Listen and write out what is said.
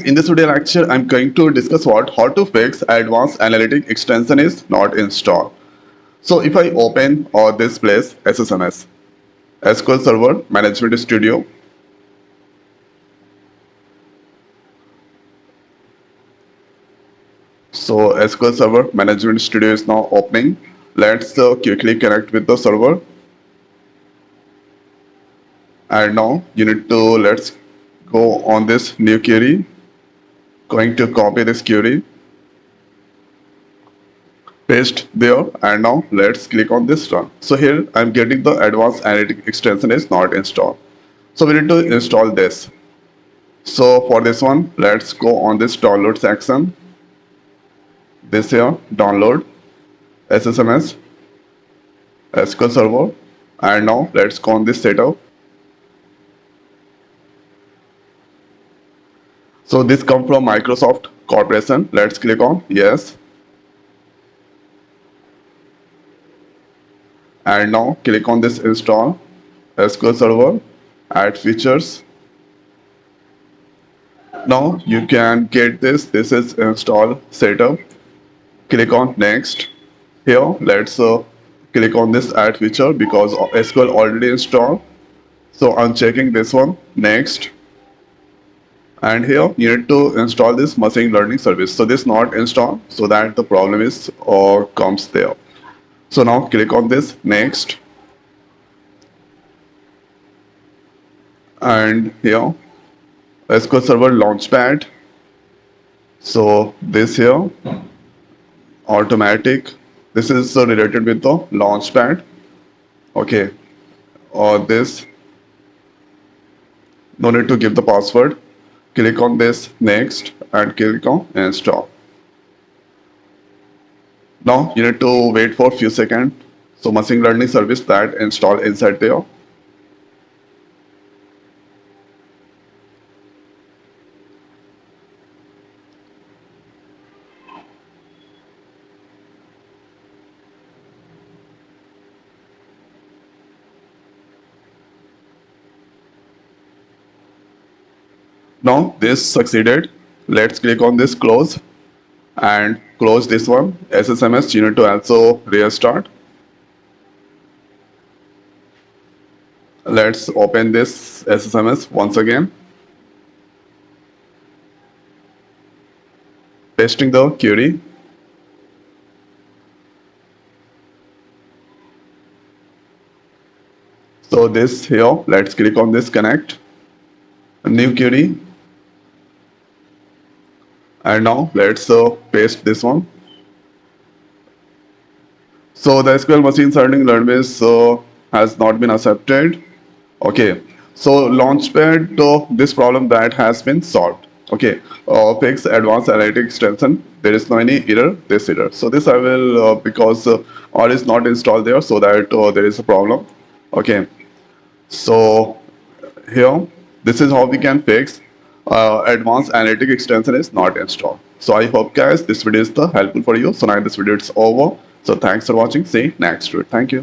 In this video lecture, I'm going to discuss how to fix advanced analytic extension is not installed. So if I open this place SSMS, SQL Server Management Studio. So SQL Server Management Studio is now opening. Let's quickly connect with the server. And now you need to let's go on this new query. Going to copy this query, paste there, and now let's click on this run. So here I'm getting the advanced analytic extension is not installed. So we need to install this. So for this one, let's go on this download section. This here, download SSMS, SQL Server, and now let's go on this setup. So this comes from Microsoft Corporation. Let's click on yes. And now click on this install SQL Server, add features. Now you can get this. This is install setup. Click on next. Here let's click on this add feature because SQL already installed. So I'm checking this one next. And here you need to install this machine learning service. So this not installed, so that the problem is or comes there. So now click on this next. And here SQL Server Launchpad. So this here automatic. This is related with the Launchpad. Okay. Or this. No need to give the password. Click on this next and click on install. Now you need to wait for a few seconds. So machine learning service that install inside there. Now this succeeded. Let's click on this close and close this one. SSMS you need to also restart. Let's open this SSMS once again. Pasting the query. So this here, let's click on this connect. A new query. And now let's paste this one. So the SQL machine learning database has not been accepted. Okay. So Launchpad, this problem that has been solved. Okay. Fix advanced analytic extension. There is no any error. This error. So this I will because all is not installed there, so that there is a problem. Okay. So here this is how we can fix advanced analytic extension is not installed. So I hope guys this video is helpful for you. So now this video is over. So thanks for watching. See you next video. Thank you.